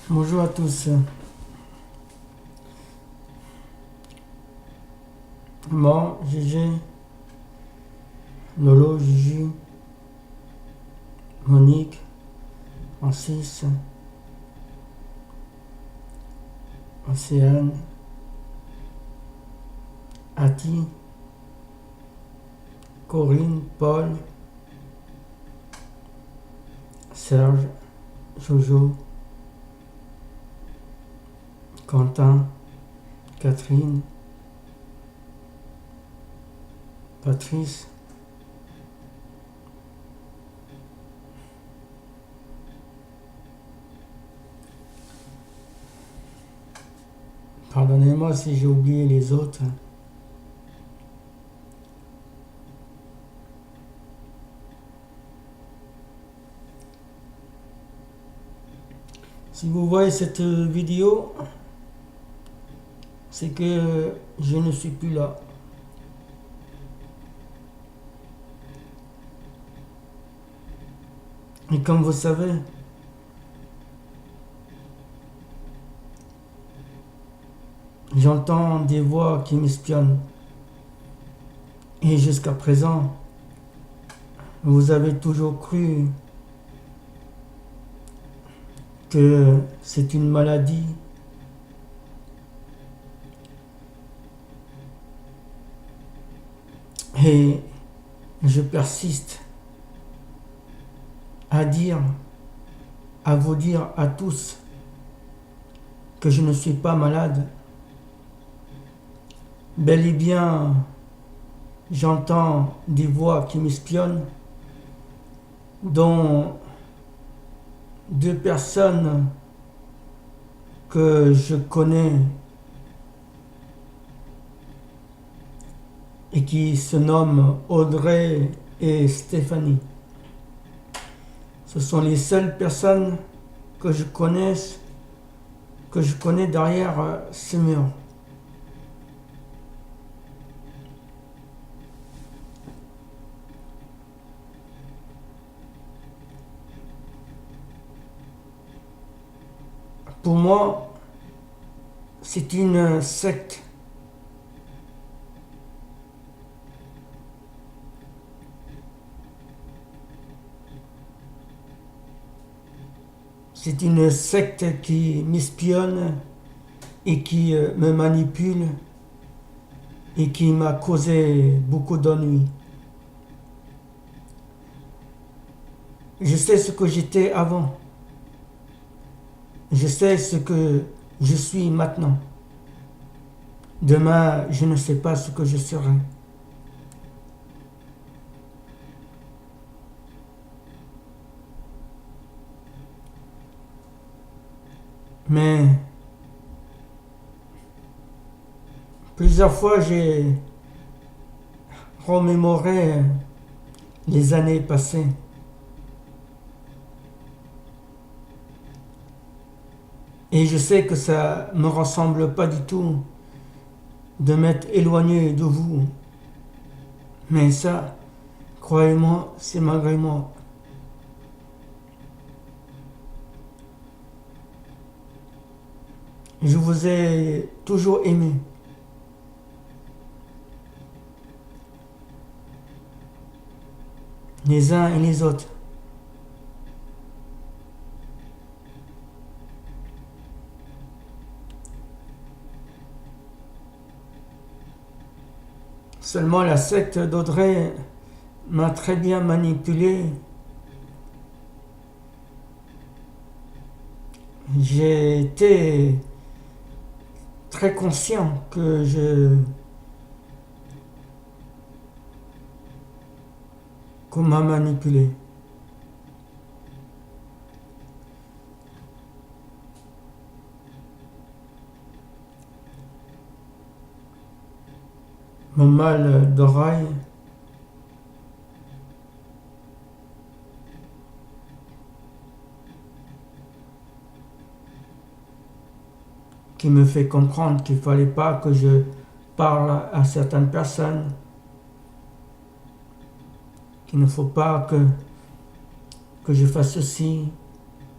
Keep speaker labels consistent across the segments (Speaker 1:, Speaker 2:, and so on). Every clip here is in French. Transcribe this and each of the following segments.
Speaker 1: Bonjour à tous. Bon, Gégé, Lolo, Gigi, Monique, Francis, Océane, Ati, Corinne, Paul, Serge, Jojo, Quentin, Catherine, Patrice, pardonnez-moi si j'ai oublié les autres. Si vous voyez cette vidéo, c'est que je ne suis plus là. Et comme vous savez, j'entends des voix qui m'espionnent. Et jusqu'à présent, vous avez toujours cru que c'est une maladie. Et je persiste à vous dire à tous que je ne suis pas malade. Bel et bien, j'entends des voix qui m'espionnent, dont deux personnes que je connais et qui se nomment Audrey et Stéphanie. Ce sont les seules personnes que je connais derrière ces murs. Pour moi, c'est une secte. C'est une secte qui m'espionne et qui me manipule et qui m'a causé beaucoup d'ennuis. Je sais ce que j'étais avant. Je sais ce que je suis maintenant. Demain, je ne sais pas ce que je serai. Mais plusieurs fois, j'ai remémoré les années passées. Et je sais que ça ne me ressemble pas du tout de m'être éloigné de vous. Mais ça, croyez-moi, c'est malgré moi. Je vous ai toujours aimé. Les uns et les autres. Seulement la secte d'Audrey m'a très bien manipulé. J'ai été très conscient qu'on m'a manipulé. Mon mal d'oreille qui me fait comprendre qu'il ne fallait pas que je parle à certaines personnes, qu'il ne faut pas que je fasse ceci,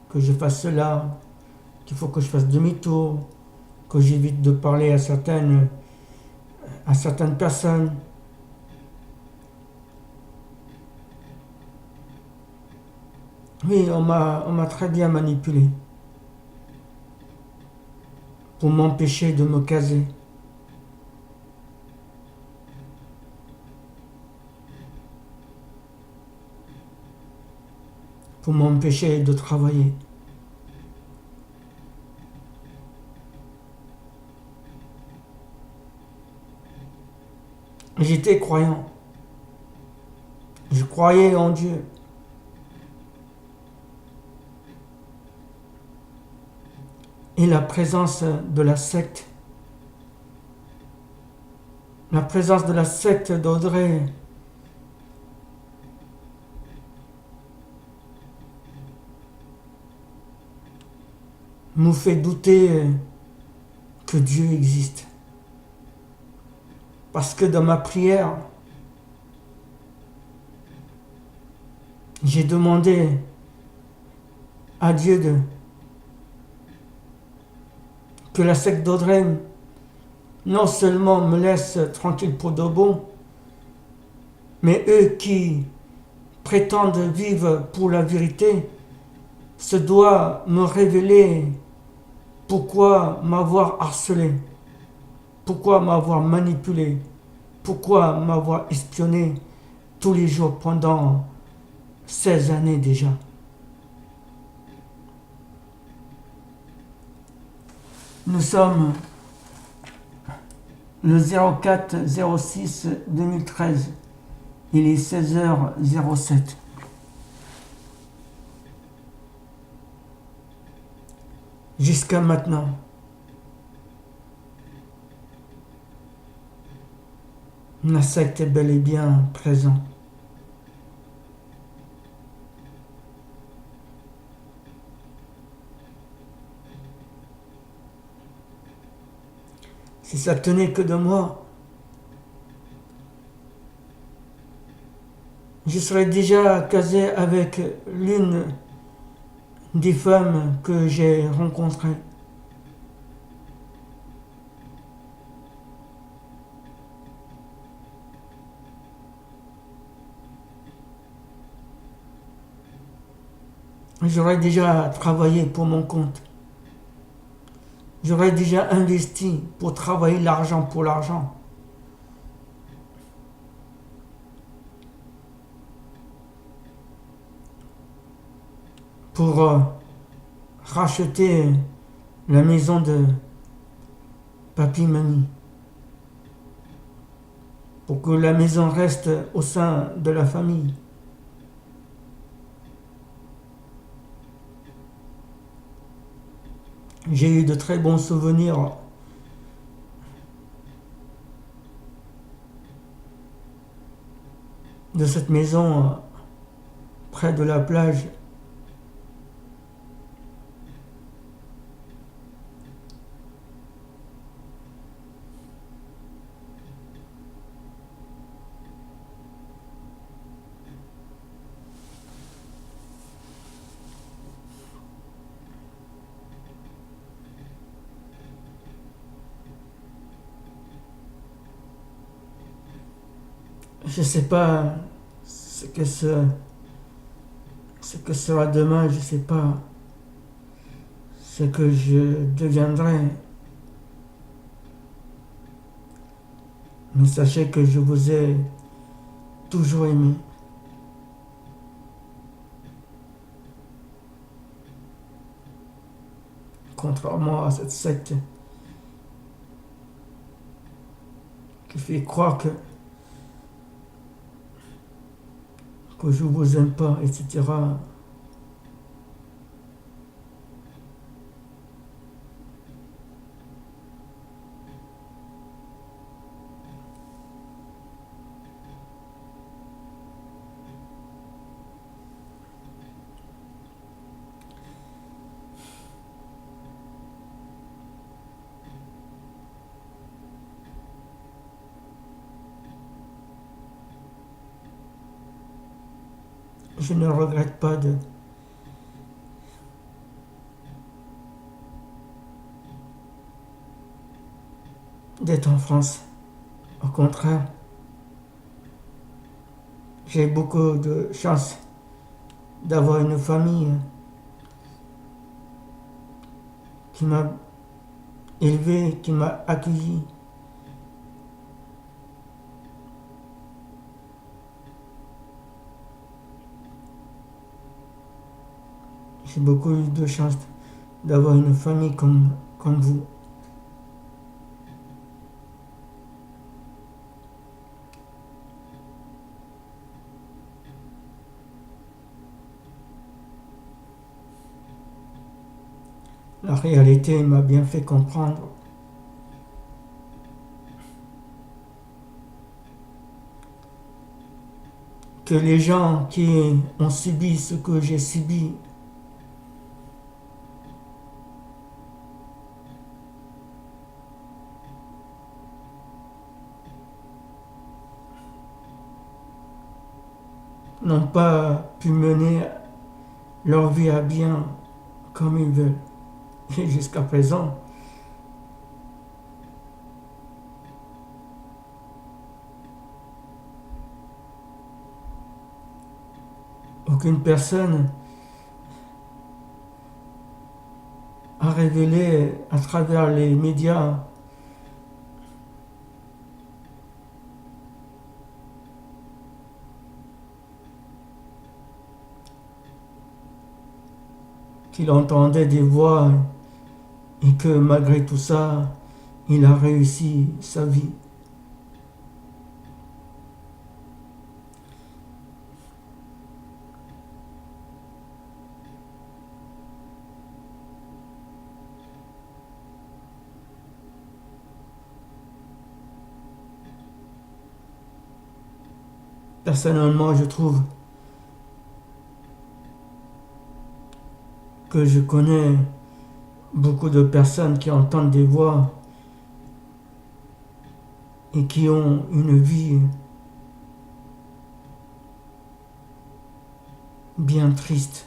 Speaker 1: que je fasse cela, qu'il faut que je fasse demi-tour, que j'évite de parler à certaines personnes. Oui, on m'a très bien manipulé pour m'empêcher de me caser, pour m'empêcher de travailler. J'étais croyant. Je croyais en Dieu. Et la présence de la secte d'Audrey nous fait douter que Dieu existe. Parce que dans ma prière, j'ai demandé à Dieu que la secte d'Audrey non seulement me laisse tranquille pour de bon, mais eux qui prétendent vivre pour la vérité se doivent me révéler pourquoi m'avoir harcelé, pourquoi m'avoir manipulé, pourquoi m'avoir espionné tous les jours pendant 16 années déjà. Nous sommes le 04-06-2013. Il est 16h07. Jusqu'à maintenant, la secte est bel et bien présente. Si ça tenait que de moi, je serais déjà casé avec l'une des femmes que j'ai rencontrées. J'aurais déjà travaillé pour mon compte. J'aurais déjà investi pour travailler l'argent pour l'argent. Pour racheter la maison de papy-mamie. Pour que la maison reste au sein de la famille. J'ai eu de très bons souvenirs de cette maison près de la plage. Je ne sais pas ce que sera demain, je ne sais pas ce que je deviendrai. Mais sachez que je vous ai toujours aimé. Contrairement à cette secte qui fait croire que je vous aime pas, etc. Je ne regrette pas d'être en France. Au contraire, j'ai beaucoup de chance d'avoir une famille qui m'a élevé, qui m'a accueilli. J'ai beaucoup eu de chance d'avoir une famille comme vous. La réalité m'a bien fait comprendre que les gens qui ont subi ce que j'ai subi n'ont pas pu mener leur vie à bien comme ils veulent. Et jusqu'à présent, aucune personne a révélé à travers les médias qu'il entendait des voix et que malgré tout ça, il a réussi sa vie. Personnellement, je trouve que je connais beaucoup de personnes qui entendent des voix et qui ont une vie bien triste.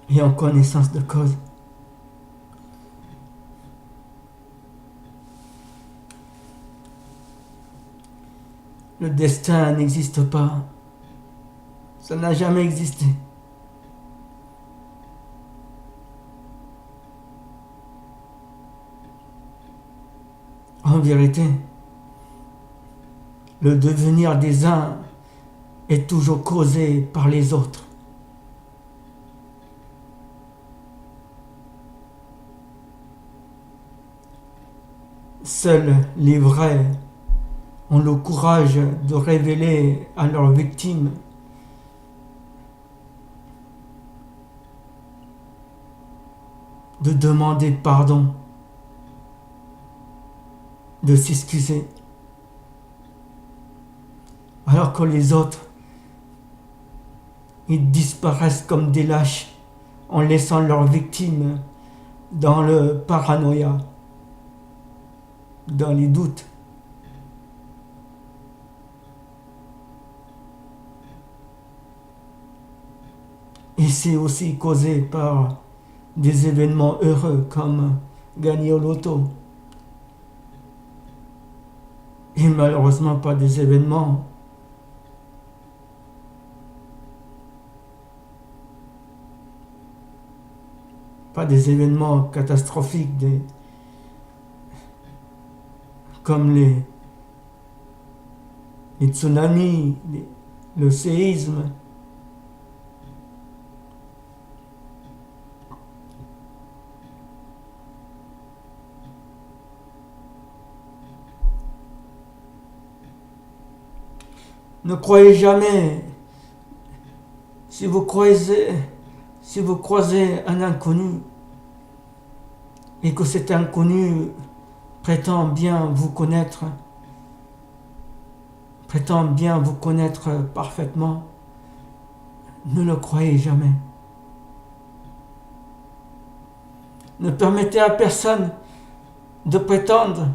Speaker 1: Et en connaissance de cause. Le destin n'existe pas. Ça n'a jamais existé. En vérité, le devenir des uns est toujours causé par les autres. Seuls les vrais ont le courage de révéler à leurs victimes de demander pardon, de s'excuser, alors que les autres, ils disparaissent comme des lâches en laissant leurs victimes dans le paranoïa, dans les doutes. Et c'est aussi causé par des événements heureux comme gagner au loto. Et malheureusement pas des événements catastrophiques comme les tsunamis, le séisme. Ne croyez jamais, si vous croisez un inconnu et que cet inconnu prétend bien vous connaître parfaitement, ne le croyez jamais. Ne permettez à personne de prétendre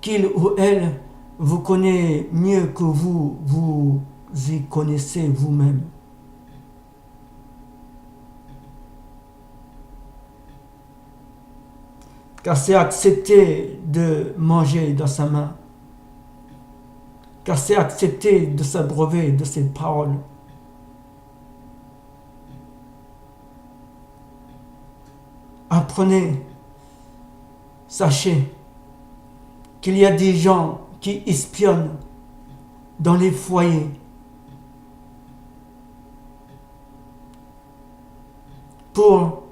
Speaker 1: qu'il ou elle vous connaît mieux que vous y connaissez vous-même. Car c'est accepter de manger dans sa main. Car c'est accepter de s'abreuver de ses paroles. Apprenez, sachez qu'il y a des gens qui espionnent dans les foyers pour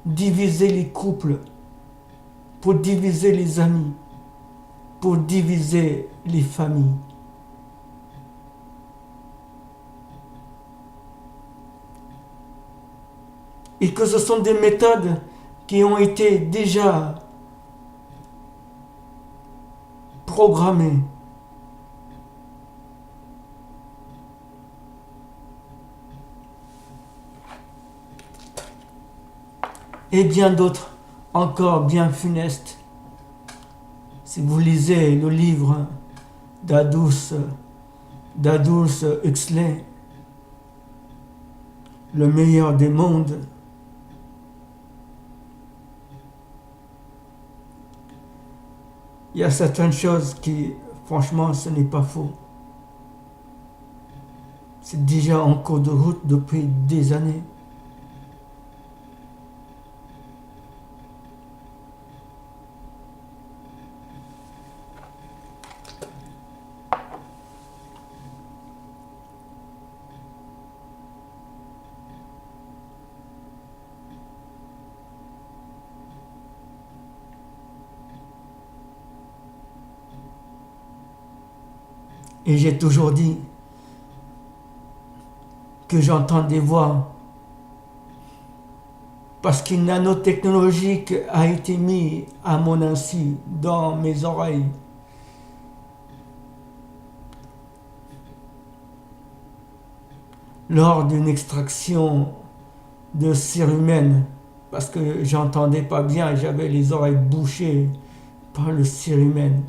Speaker 1: diviser les couples, pour diviser les amis, pour diviser les familles. Et que ce sont des méthodes qui ont été déjà programmées. Et bien d'autres encore bien funestes. Si vous lisez le livre d'Aldous Huxley, Le meilleur des mondes, il y a certaines choses qui, franchement, ce n'est pas faux. C'est déjà en cours de route depuis des années. Et j'ai toujours dit que j'entends des voix parce qu'une nanotechnologique a été mise à mon insu dans mes oreilles. Lors d'une extraction de cire humaine, parce que j'entendais pas bien, j'avais les oreilles bouchées par le cire humaine.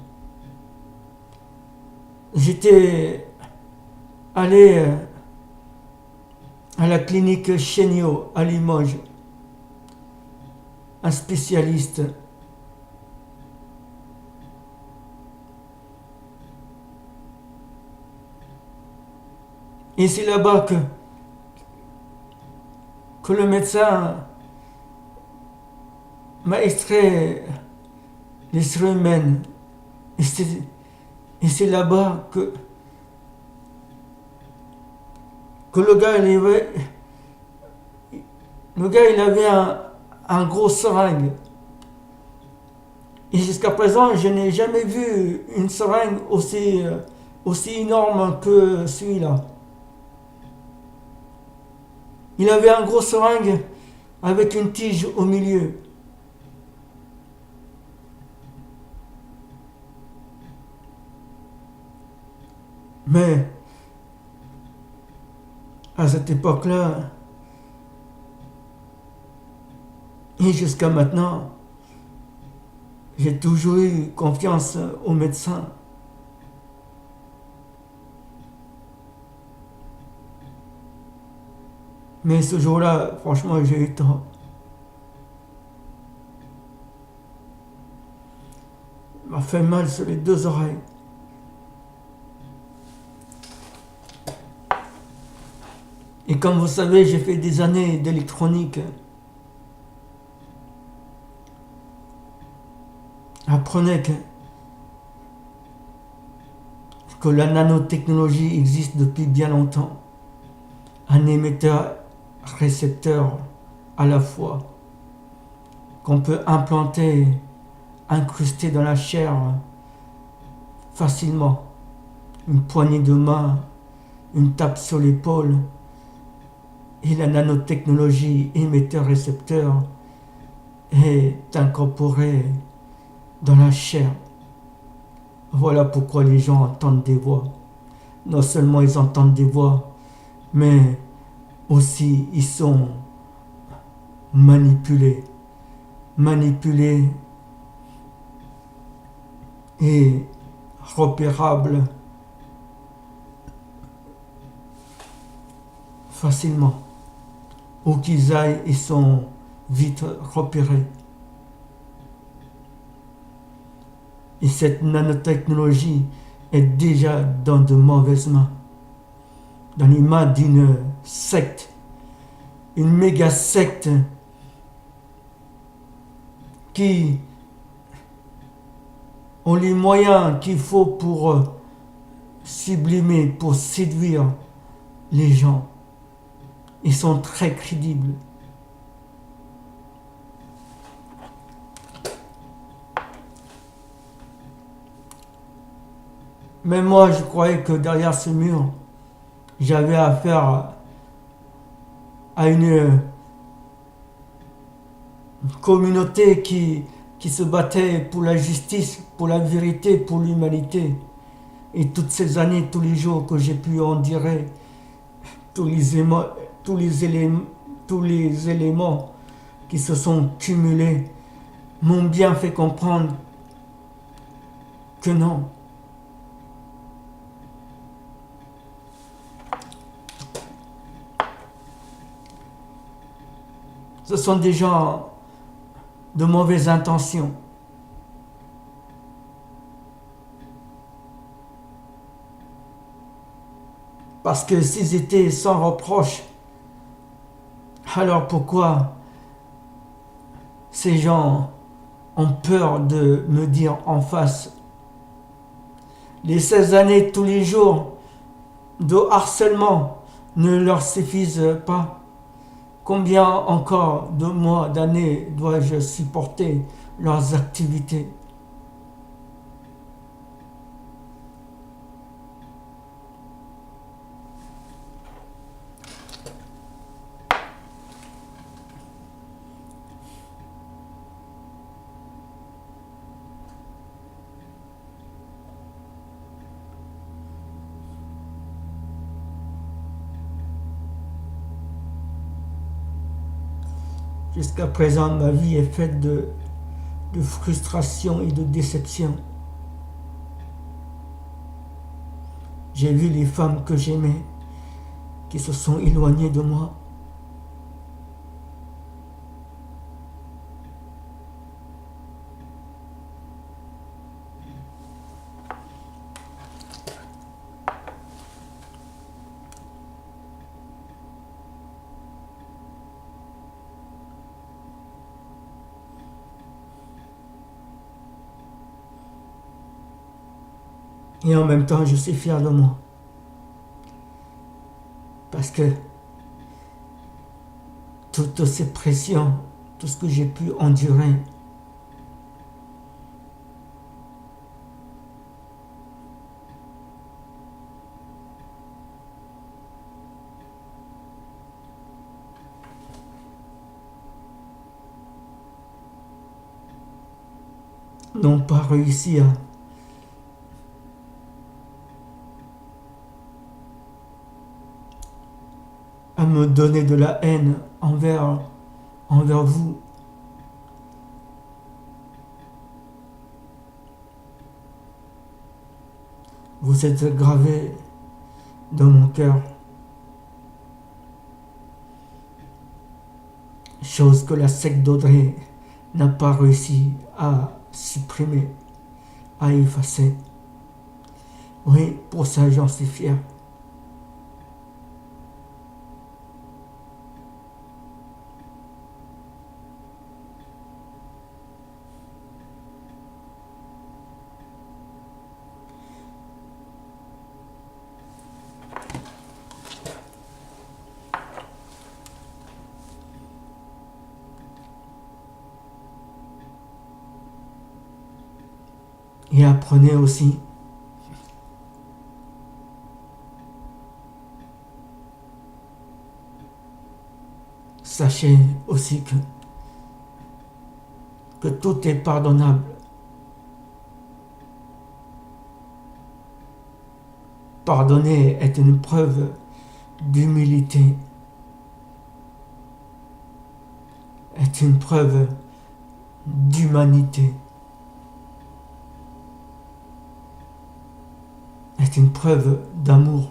Speaker 1: J'étais allé à la clinique Chéniaud à Limoges, un spécialiste. Et c'est là-bas que le médecin m'a extrait les cires humaines. Et c'est là-bas que le gars il avait un gros seringue. Et jusqu'à présent, je n'ai jamais vu une seringue aussi énorme que celui-là. Il avait un gros seringue avec une tige au milieu. Mais à cette époque-là, et jusqu'à maintenant, j'ai toujours eu confiance aux médecins. Mais ce jour-là, franchement, j'ai eu tort. Il m'a fait mal sur les deux oreilles. Et comme vous savez, j'ai fait des années d'électronique. Apprenez que la nanotechnologie existe depuis bien longtemps. Un émetteur-récepteur à la fois, qu'on peut implanter, incruster dans la chair facilement. Une poignée de main, une tape sur l'épaule, et la nanotechnologie émetteur-récepteur est incorporée dans la chair. Voilà pourquoi les gens entendent des voix. Non seulement ils entendent des voix, mais aussi ils sont manipulé et repérable facilement. Où qu'ils aillent, ils sont vite repérés. Et cette nanotechnologie est déjà dans de mauvaises mains, dans les mains d'une secte, une méga secte qui ont les moyens qu'il faut pour sublimer, pour séduire les gens. Ils sont très crédibles. Mais moi, je croyais que derrière ce mur, j'avais affaire à une communauté qui se battait pour la justice, pour la vérité, pour l'humanité. Et toutes ces années, tous les jours que j'ai pu en dire, tous les éléments qui se sont cumulés m'ont bien fait comprendre que non. Ce sont des gens de mauvaises intentions. Parce que s'ils étaient sans reproche, alors pourquoi ces gens ont peur de me dire en face? Les 16 années tous les jours de harcèlement ne leur suffisent pas. Combien encore de mois, d'années dois-je supporter leurs activités? Jusqu'à présent, ma vie est faite de frustration et de déception. J'ai vu les femmes que j'aimais qui se sont éloignées de moi. Et en même temps, je suis fier de moi. Parce que toutes ces pressions, tout ce que j'ai pu endurer, n'ont pas réussi à me donner de la haine envers vous. Vous êtes gravés dans mon cœur. Chose que la secte d'Audrey n'a pas réussi à supprimer, à effacer. Oui, pour ça j'en suis fier. Et apprenez aussi sachez aussi que tout est pardonnable. Pardonner est une preuve d'humilité. est une preuve d'humanité, est une preuve d'amour.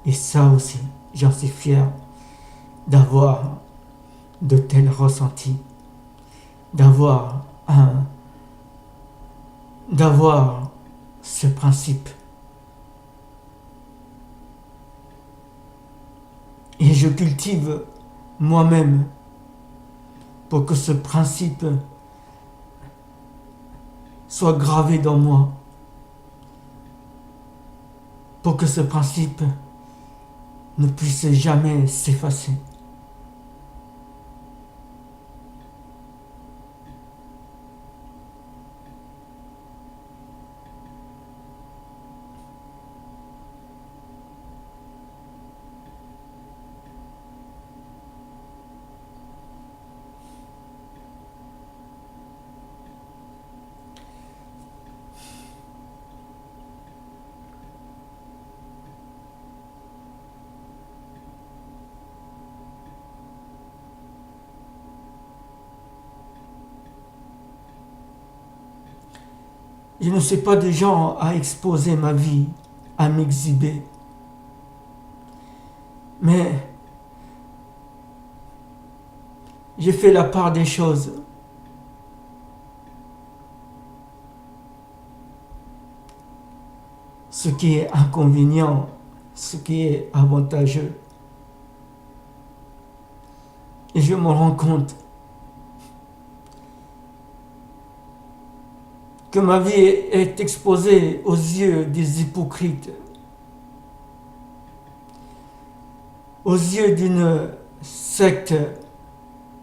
Speaker 1: Et ça aussi, j'en suis fier d'avoir de tels ressentis, d'avoir ce principe. Et je cultive moi-même pour que ce principe soit gravé dans moi, pour que ce principe ne puisse jamais s'effacer. Je ne suis pas du genre à exposer ma vie, à m'exhiber. Mais j'ai fait la part des choses. Ce qui est inconvénient, ce qui est avantageux. Et je me rends compte que ma vie est exposée aux yeux des hypocrites, aux yeux d'une secte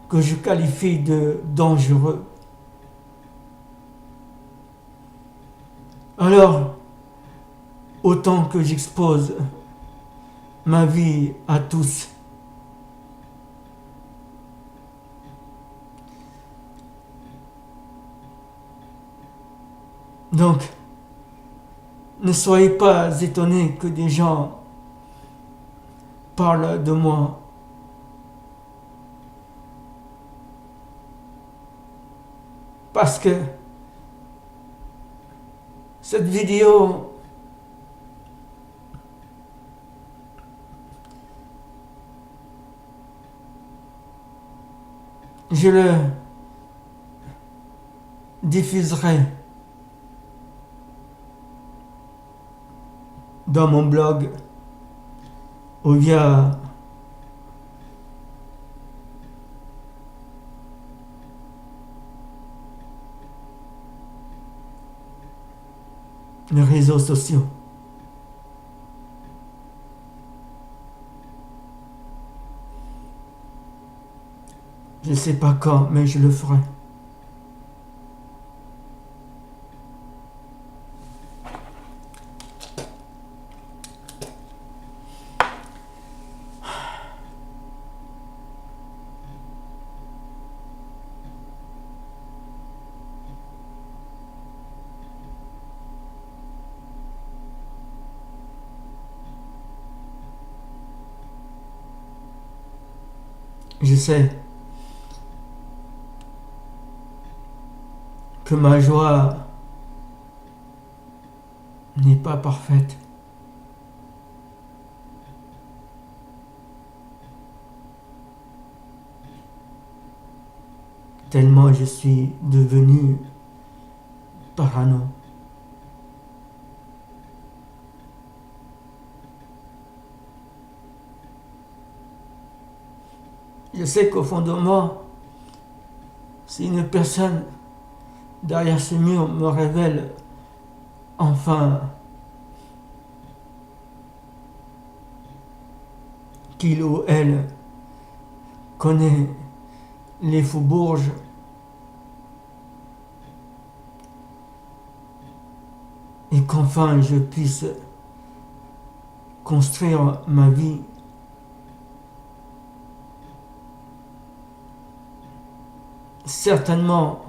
Speaker 1: que je qualifie de dangereux. Alors, autant que j'expose ma vie à tous, donc, ne soyez pas étonnés que des gens parlent de moi. Parce que cette vidéo je le diffuserai dans mon blog ou via les réseaux sociaux. Je ne sais pas quand, mais je le ferai. Je sais que ma joie n'est pas parfaite. Tellement je suis devenu parano. Je sais qu'au fond de moi, si une personne derrière ce mur me révèle enfin qu'il ou elle connaît les Faubourges, et qu'enfin je puisse construire ma vie, certainement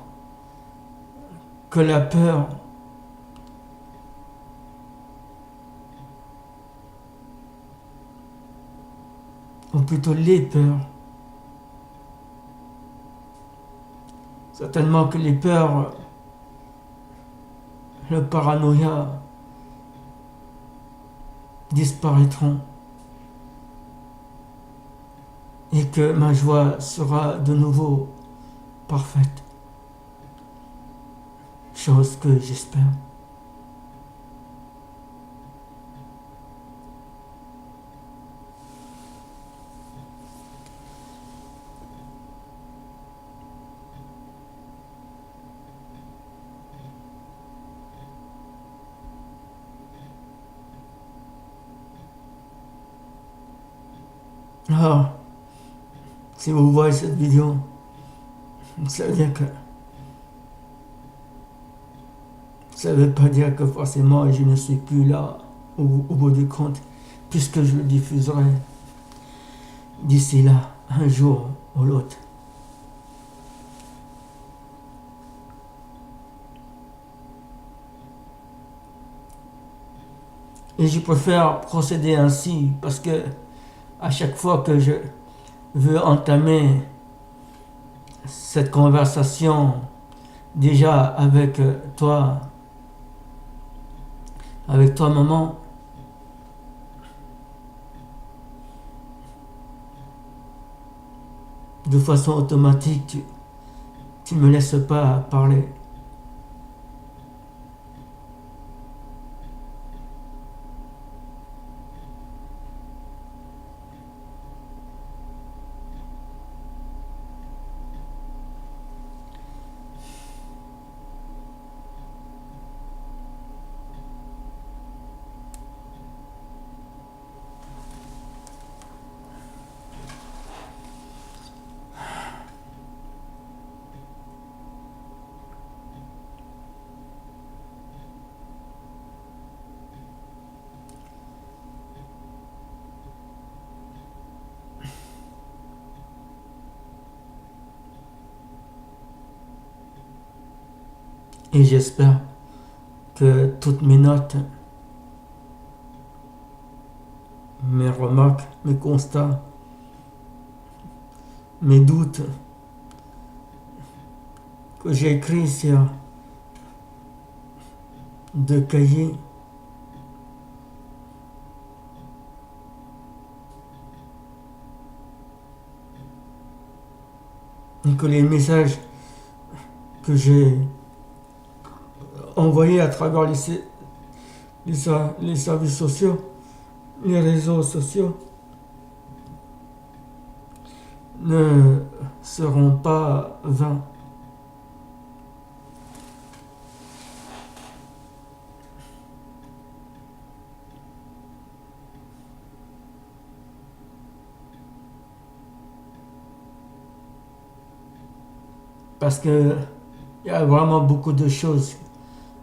Speaker 1: que la peur ou plutôt les peurs. Certainement que les peurs, le paranoïa disparaîtront et que ma joie sera de nouveau parfaite. Chose que j'espère. Ah, si vous voyez cette vidéo, ça veut dire que ça ne veut pas dire que forcément je ne suis plus là au bout du compte, puisque je le diffuserai d'ici là, un jour ou l'autre. Et je préfère procéder ainsi parce que à chaque fois que je veux entamer cette conversation déjà avec toi maman, de façon automatique, tu ne me laisses pas parler. Et j'espère que toutes mes notes, mes remarques, mes constats, mes doutes que j'ai écrits sur 2 cahiers et que les messages que j'ai envoyés à travers les services sociaux, les réseaux sociaux, ne seront pas vains. Parce que il y a vraiment beaucoup de choses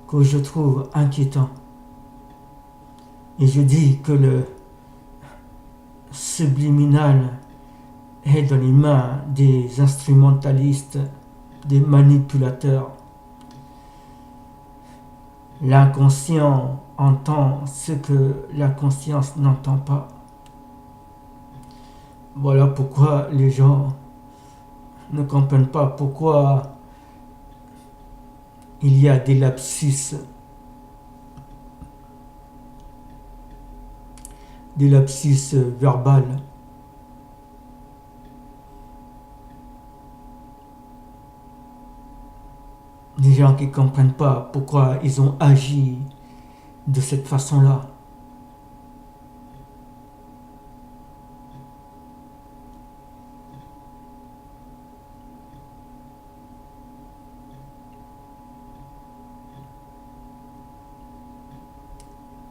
Speaker 1: que je trouve inquiétantes. Et je dis que le subliminal est dans les mains des instrumentalistes, des manipulateurs. L'inconscient entend ce que la conscience n'entend pas. Voilà pourquoi les gens ne comprennent pas pourquoi il y a des lapsus, verbales. Des gens qui ne comprennent pas pourquoi ils ont agi de cette façon-là.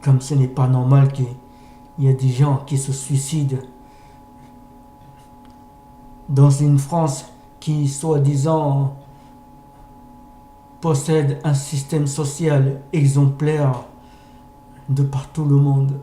Speaker 1: Comme ce n'est pas normal qu'il y ait des gens qui se suicident dans une France qui, soi-disant, possède un système social exemplaire de partout le monde.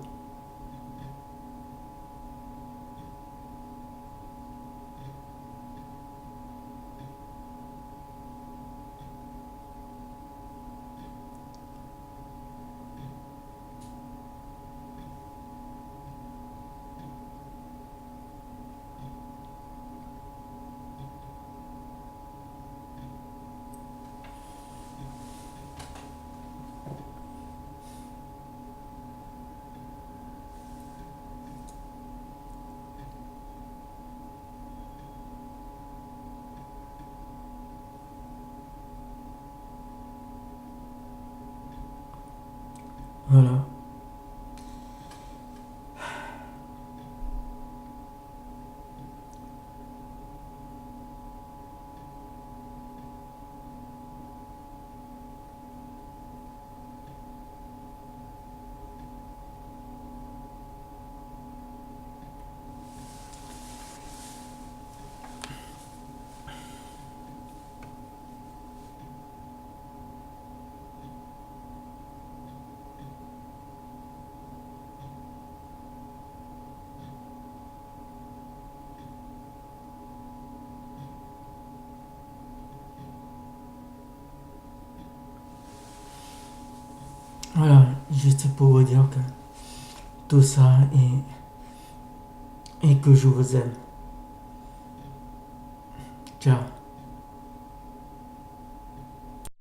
Speaker 1: Voilà. Voilà, juste pour vous dire que tout ça et que je vous aime. Ciao.